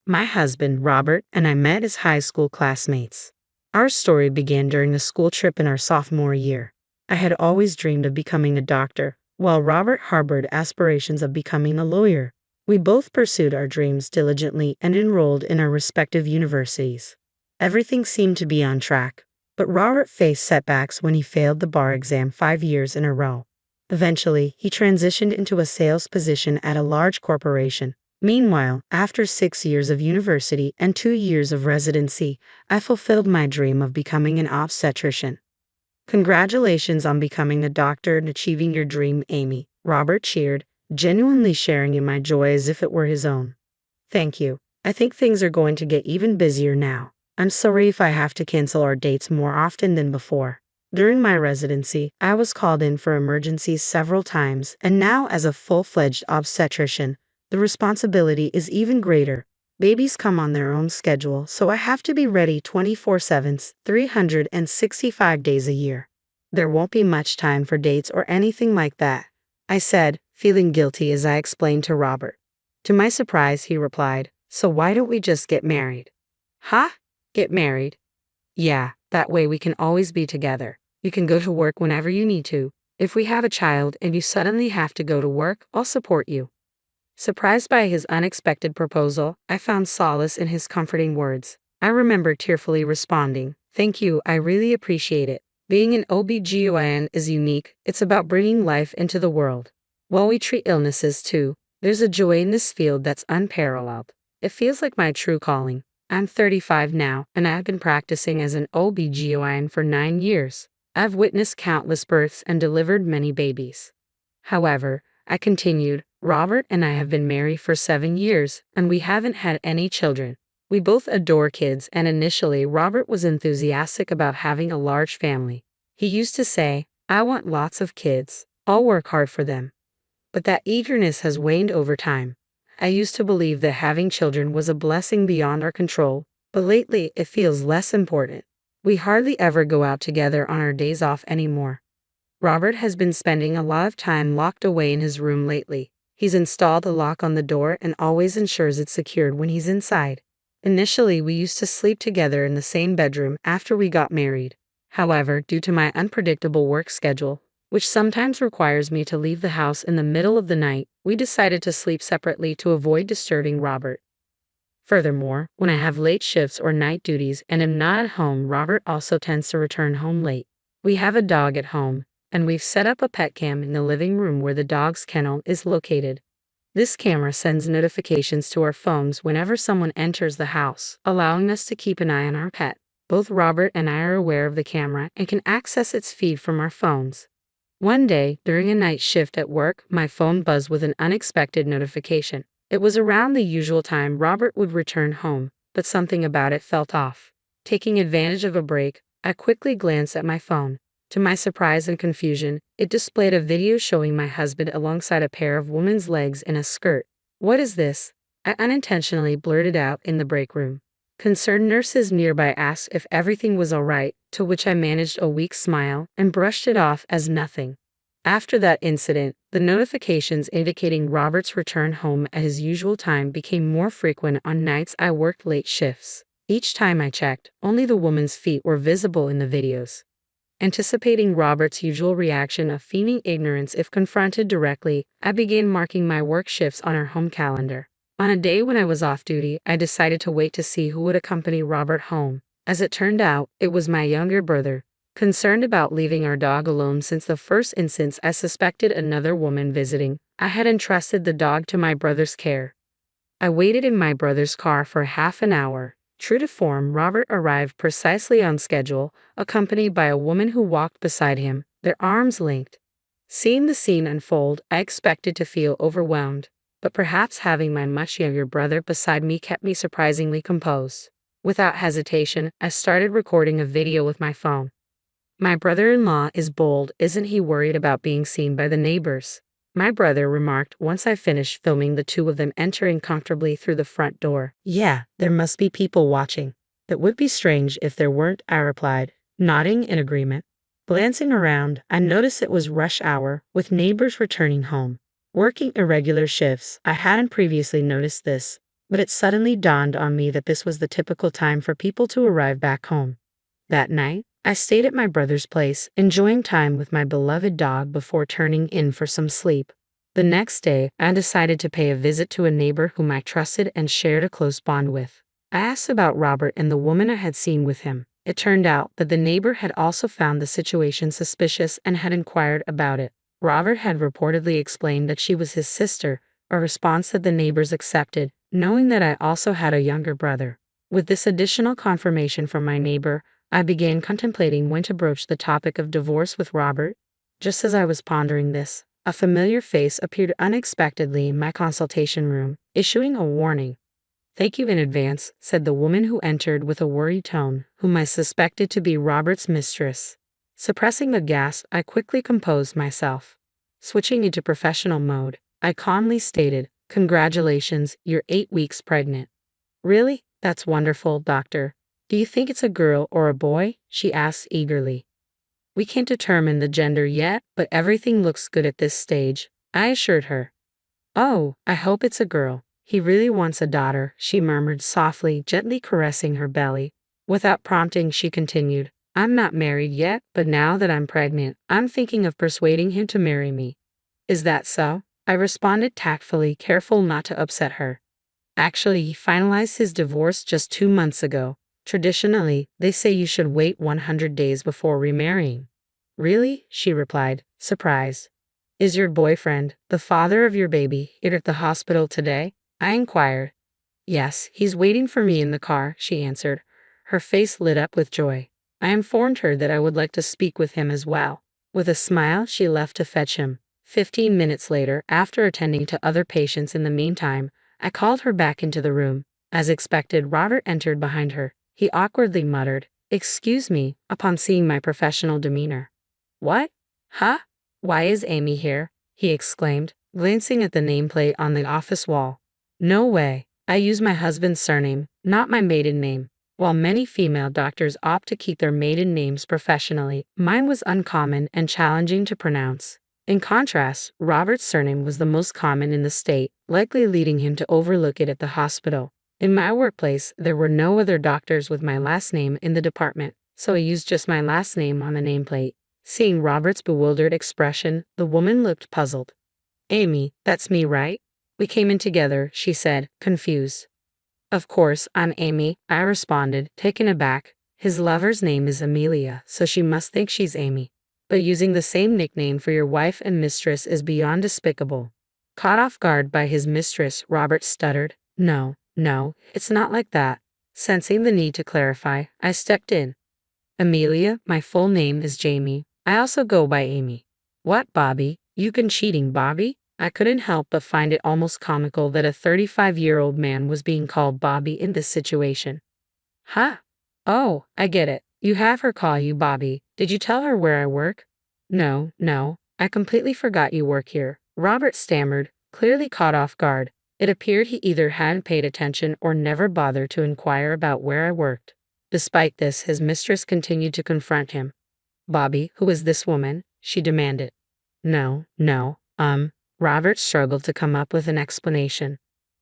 My husband, Robert, and I met as high school classmates. Our story began during a school trip in our sophomore year. I had always dreamed of becoming a doctor, while Robert harbored aspirations of becoming a lawyer. We both pursued our dreams diligently and enrolled in our respective universities. Everything seemed to be on track, but Robert faced setbacks when he failed the bar exam 5 years in a row. Eventually, he transitioned into a sales position at a large corporation. Meanwhile, after 6 years of university and 2 years of residency, I fulfilled my dream of becoming an obstetrician. Congratulations on becoming a doctor and achieving your dream, Amy, Robert cheered, genuinely sharing in my joy as if it were his own. Thank you. I think things are going to get even busier now. I'm sorry if I have to cancel our dates more often than before. During my residency, I was called in for emergencies several times, and now as a full-fledged obstetrician, the responsibility is even greater. Babies come on their own schedule, so I have to be ready 24/7, 365 days a year. There won't be much time for dates or anything like that, I said, feeling guilty as I explained to Robert. To my surprise, he replied, "So why don't we just get married?" Huh? Get married? Yeah, that way we can always be together. You can go to work whenever you need to. If we have a child and you suddenly have to go to work, I'll support you. Surprised by his unexpected proposal, I found solace in his comforting words. I remember tearfully responding, "Thank you, I really appreciate it. Being an OB/GYN is unique. It's about bringing life into the world. While we treat illnesses too, there's a joy in this field that's unparalleled. It feels like my true calling." I'm 35 now, and I've been practicing as an OB/GYN for 9 years. I've witnessed countless births and delivered many babies. However, I continued, Robert and I have been married for 7 years, and we haven't had any children. We both adore kids, and initially Robert was enthusiastic about having a large family. He used to say, "I want lots of kids. I'll work hard for them." But that eagerness has waned over time. I used to believe that having children was a blessing beyond our control, but lately it feels less important. We hardly ever go out together on our days off anymore. Robert has been spending a lot of time locked away in his room lately. He's installed a lock on the door and always ensures it's secured when he's inside. Initially, we used to sleep together in the same bedroom after we got married. However, due to my unpredictable work schedule, which sometimes requires me to leave the house in the middle of the night, we decided to sleep separately to avoid disturbing Robert. Furthermore, when I have late shifts or night duties and am not at home, Robert also tends to return home late. We have a dog at home, and we've set up a pet cam in the living room where the dog's kennel is located. This camera sends notifications to our phones whenever someone enters the house, allowing us to keep an eye on our pet. Both Robert and I are aware of the camera and can access its feed from our phones. One day, during a night shift at work, my phone buzzed with an unexpected notification. It was around the usual time Robert would return home, but something about it felt off. Taking advantage of a break, I quickly glanced at my phone. To my surprise and confusion, it displayed a video showing my husband alongside a pair of women's legs in a skirt. "What is this?" I unintentionally blurted out in the break room. Concerned nurses nearby asked if everything was all right, to which I managed a weak smile and brushed it off as nothing. After that incident, the notifications indicating Robert's return home at his usual time became more frequent on nights I worked late shifts. Each time I checked, only the woman's feet were visible in the videos. Anticipating Robert's usual reaction of feigning ignorance if confronted directly, I began marking my work shifts on our home calendar. On a day when I was off duty, I decided to wait to see who would accompany Robert home. As it turned out, it was my younger brother. Concerned about leaving our dog alone since the first instance I suspected another woman visiting, I had entrusted the dog to my brother's care. I waited in my brother's car for half an hour. True to form, Robert arrived precisely on schedule, accompanied by a woman who walked beside him, their arms linked. Seeing the scene unfold, I expected to feel overwhelmed, but perhaps having my much younger brother beside me kept me surprisingly composed. Without hesitation, I started recording a video with my phone. "My brother-in-law is bold, isn't he worried about being seen by the neighbors?" my brother remarked once I finished filming the two of them entering comfortably through the front door. "Yeah, there must be people watching. It would be strange if there weren't," I replied, nodding in agreement. Glancing around, I noticed it was rush hour, with neighbors returning home. Working irregular shifts, I hadn't previously noticed this, But it suddenly dawned on me that this was the typical time for people to arrive back home. That night, I stayed at my brother's place, enjoying time with my beloved dog before turning in for some sleep. The next day, I decided to pay a visit to a neighbor whom I trusted and shared a close bond with. I asked about Robert and the woman I had seen with him. It turned out that the neighbor had also found the situation suspicious and had inquired about it. Robert had reportedly explained that she was his sister, a response that the neighbors accepted, knowing that I also had a younger brother. With this additional confirmation from my neighbor, I began contemplating when to broach the topic of divorce with Robert. Just as I was pondering this, a familiar face appeared unexpectedly in my consultation room, issuing a warning. "Thank you in advance," said the woman who entered with a worried tone, whom I suspected to be Robert's mistress. Suppressing a gasp, I quickly composed myself. Switching into professional mode, I calmly stated, "Congratulations, you're 8 weeks pregnant." "Really? That's wonderful, doctor. Do you think it's a girl or a boy?" she asked eagerly. "We can't determine the gender yet, but everything looks good at this stage," I assured her. "Oh, I hope it's a girl. He really wants a daughter," she murmured softly, gently caressing her belly. Without prompting, she continued, "I'm not married yet, but now that I'm pregnant, I'm thinking of persuading him to marry me." "Is that so?" I responded tactfully, careful not to upset her. "Actually, he finalized his divorce just 2 months ago. Traditionally, they say you should wait 100 days before remarrying." "Really?" she replied, surprised. "Is your boyfriend, the father of your baby, here at the hospital today?" I inquired. "Yes, he's waiting for me in the car," she answered. Her face lit up with joy. I informed her that I would like to speak with him as well. With a smile, she left to fetch him. 15 minutes later, after attending to other patients in the meantime, I called her back into the room. As expected, Robert entered behind her. He awkwardly muttered, "Excuse me," upon seeing my professional demeanor. "What? Huh? Why is Amy here?" he exclaimed, glancing at the nameplate on the office wall. "No way. I use my husband's surname, not my maiden name." While many female doctors opt to keep their maiden names professionally, mine was uncommon and challenging to pronounce. In contrast, Robert's surname was the most common in the state, likely leading him to overlook it at the hospital. In my workplace, there were no other doctors with my last name in the department, so I used just my last name on the nameplate. Seeing Robert's bewildered expression, the woman looked puzzled. "Amy, that's me, right? We came in together," she said, confused. "Of course, I'm Amy," I responded, taken aback. "His lover's name is Amelia, so she must think she's Amy. But using the same nickname for your wife and mistress is beyond despicable." Caught off guard by his mistress, Robert stuttered, No, it's not like that." Sensing the need to clarify, I stepped in. "Amelia, my full name is Jamie. I also go by Amy." "What, Bobby? You been cheating, Bobby?" I couldn't help but find it almost comical that a 35-year-old man was being called Bobby in this situation. "Huh? Oh, I get it. You have her call you Bobby. Did you tell her where I work?" No, I completely forgot you work here," Robert stammered, clearly caught off guard. It appeared he either hadn't paid attention or never bothered to inquire about where I worked. Despite this, his mistress continued to confront him. "Bobby, who is this woman?" she demanded. No, Robert struggled to come up with an explanation.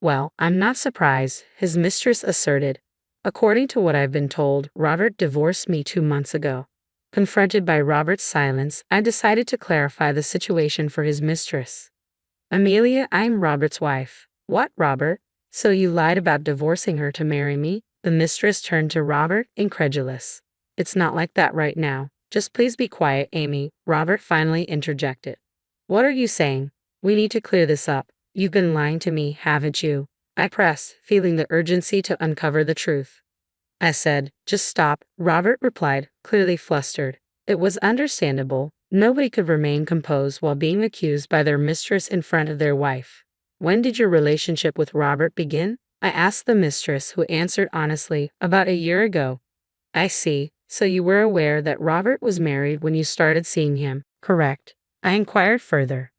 "Well, I'm not surprised," his mistress asserted. "According to what I've been told, Robert divorced me 2 months ago." Confronted by Robert's silence, I decided to clarify the situation for his mistress. "Amelia, I'm Robert's wife." "What, Robert? So you lied about divorcing her to marry me?" The mistress turned to Robert, incredulous. "It's not like that right now. Just please be quiet, Amy," Robert finally interjected. "What are you saying? We need to clear this up. You've been lying to me, haven't you?" I pressed, feeling the urgency to uncover the truth. I said, "Just stop," Robert replied, clearly flustered. It was understandable. Nobody could remain composed while being accused by their mistress in front of their wife. "When did your relationship with Robert begin?" I asked the mistress, who answered honestly, "About a year ago." "I see. So you were aware that Robert was married when you started seeing him, correct?" I inquired further.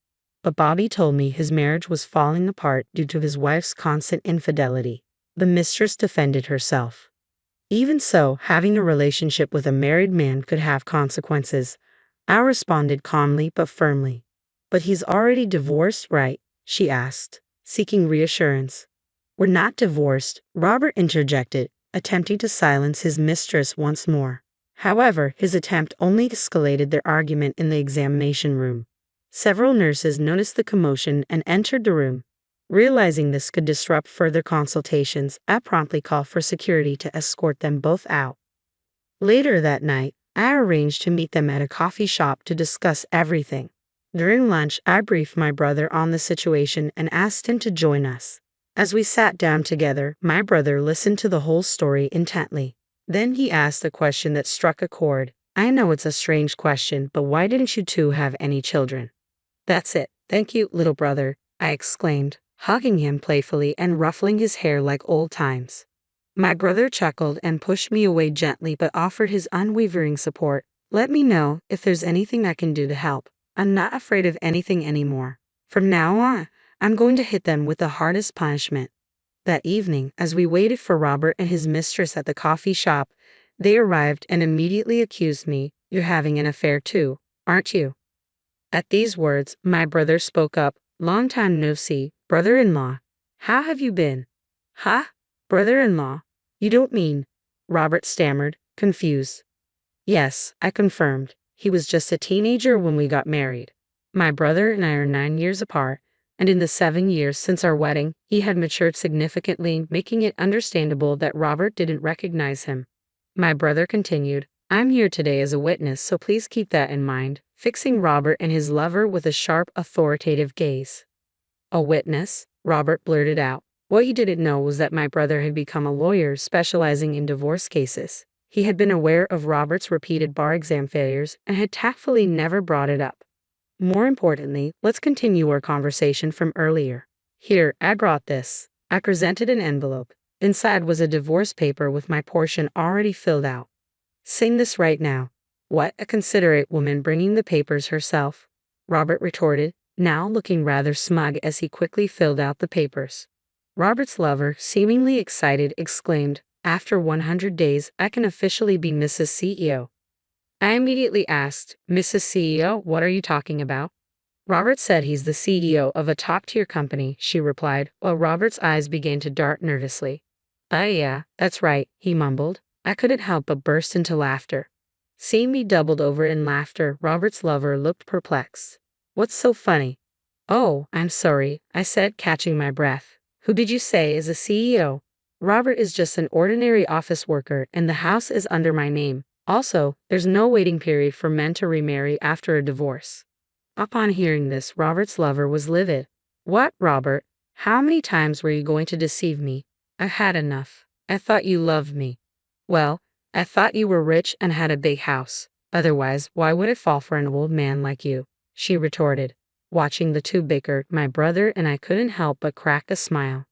But Bobby told me his marriage was falling apart due to his wife's constant infidelity. The mistress defended herself. "Even so, having a relationship with a married man could have consequences." I responded calmly but firmly. "But he's already divorced, right?" she asked, seeking reassurance. "We're not divorced," Robert interjected, attempting to silence his mistress once more. However, his attempt only escalated their argument in the examination room. Several nurses noticed the commotion and entered the room. Realizing this could disrupt further consultations, I promptly called for security to escort them both out. Later that night, I arranged to meet them at a coffee shop to discuss everything. During lunch, I briefed my brother on the situation and asked him to join us. As we sat down together, my brother listened to the whole story intently. Then he asked a question that struck a chord. "I know it's a strange question, but why didn't you two have any children?" "That's it. Thank you, little brother," I exclaimed, hugging him playfully and ruffling his hair like old times. My brother chuckled and pushed me away gently but offered his unwavering support. "Let me know if there's anything I can do to help. I'm not afraid of anything anymore. From now on, I'm going to hit them with the hardest punishment." That evening, as we waited for Robert and his mistress at the coffee shop, they arrived and immediately accused me. "You're having an affair too, aren't you?" At these words, my brother spoke up. "Long time no see, brother-in-law. How have you been?" "Huh? Brother-in-law? You don't mean?" Robert stammered, confused. "Yes," I confirmed. "He was just a teenager when we got married. My brother and I are 9 years apart, and in the 7 years since our wedding, he had matured significantly, making it understandable that Robert didn't recognize him." My brother continued, "I'm here today as a witness, so please keep that in mind," fixing Robert and his lover with a sharp, authoritative gaze. "A witness?" Robert blurted out. What he didn't know was that my brother had become a lawyer specializing in divorce cases. He had been aware of Robert's repeated bar exam failures and had tactfully never brought it up. "More importantly, let's continue our conversation from earlier. Here, I brought this." I presented an envelope. Inside was a divorce paper with my portion already filled out. "Sign this right now." "What, a considerate woman bringing the papers herself?" Robert retorted, now looking rather smug as he quickly filled out the papers. Robert's lover, seemingly excited, exclaimed, "After 100 days, I can officially be Mrs. CEO." I immediately asked, "Mrs. CEO, what are you talking about?" "Robert said he's the CEO of a top-tier company," she replied, while Robert's eyes began to dart nervously. Yeah, that's right," he mumbled. I couldn't help but burst into laughter. Seeing me doubled over in laughter, Robert's lover looked perplexed. "What's so funny?" "Oh, I'm sorry," I said, catching my breath. "Who did you say is a CEO? Robert is just an ordinary office worker, and the house is under my name. Also, there's no waiting period for men to remarry after a divorce." Upon hearing this, Robert's lover was livid. "What, Robert? How many times were you going to deceive me? I've had enough. I thought you loved me." "Well, I thought you were rich and had a big house. Otherwise, why would it fall for an old man like you?" she retorted. Watching the two bicker, my brother and I couldn't help but crack a smile.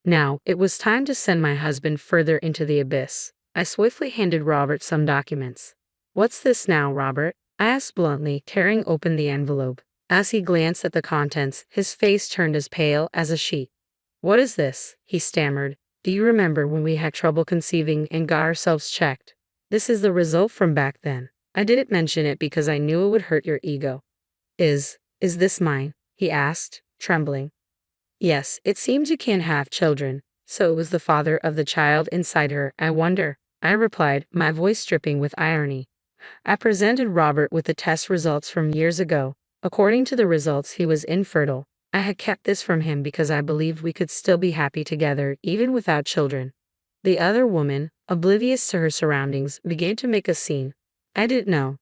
Now, it was time to send my husband further into the abyss. I swiftly handed Robert some documents. "What's this now, Robert?" I asked bluntly, tearing open the envelope. As he glanced at the contents, his face turned as pale as a sheet. "What is this?" he stammered. "Do you remember when we had trouble conceiving and got ourselves checked? This is the result from back then. I didn't mention it because I knew it would hurt your ego." Is this mine?" he asked, trembling. "Yes, it seems you can't have children. So it was the father of the child inside her, I wonder," I replied, my voice dripping with irony. I presented Robert with the test results from years ago. According to the results, he was infertile. I had kept this from him because I believed we could still be happy together, even without children. The other woman, oblivious to her surroundings, began to make a scene. I didn't know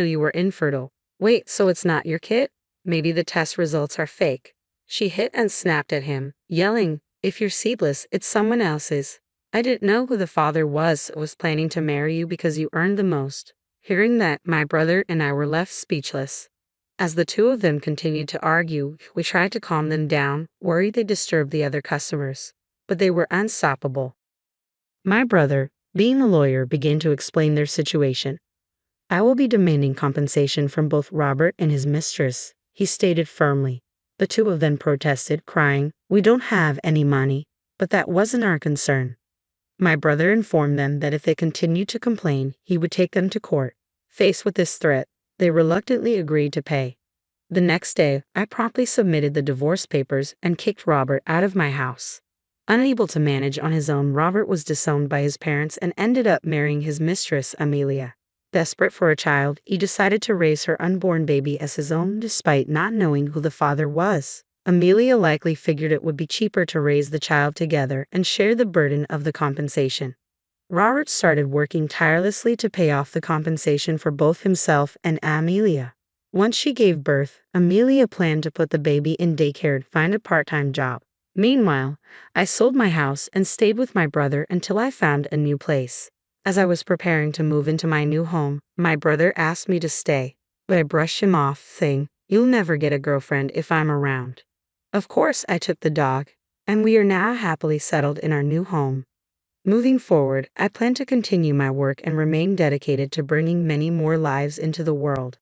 you were infertile. Wait, so it's not your kid? Maybe the test results are fake." She hit and snapped at him, yelling, "If you're seedless, it's someone else's. I didn't know who the father was planning to marry you because you earned the most." Hearing that, my brother and I were left speechless. As the two of them continued to argue, we tried to calm them down, worried they disturbed the other customers. But they were unstoppable. My brother, being a lawyer, began to explain their situation. "I will be demanding compensation from both Robert and his mistress," he stated firmly. The two of them protested, crying, "We don't have any money." But that wasn't our concern. My brother informed them that if they continued to complain, he would take them to court. Faced with this threat, they reluctantly agreed to pay. The next day, I promptly submitted the divorce papers and kicked Robert out of my house. Unable to manage on his own, Robert was disowned by his parents and ended up marrying his mistress, Amelia. Desperate for a child, he decided to raise her unborn baby as his own despite not knowing who the father was. Amelia likely figured it would be cheaper to raise the child together and share the burden of the compensation. Robert started working tirelessly to pay off the compensation for both himself and Amelia. Once she gave birth, Amelia planned to put the baby in daycare and find a part-time job. Meanwhile, I sold my house and stayed with my brother until I found a new place. As I was preparing to move into my new home, my brother asked me to stay, but I brushed him off, saying, "You'll never get a girlfriend if I'm around." Of course, I took the dog, and we are now happily settled in our new home. Moving forward, I plan to continue my work and remain dedicated to bringing many more lives into the world.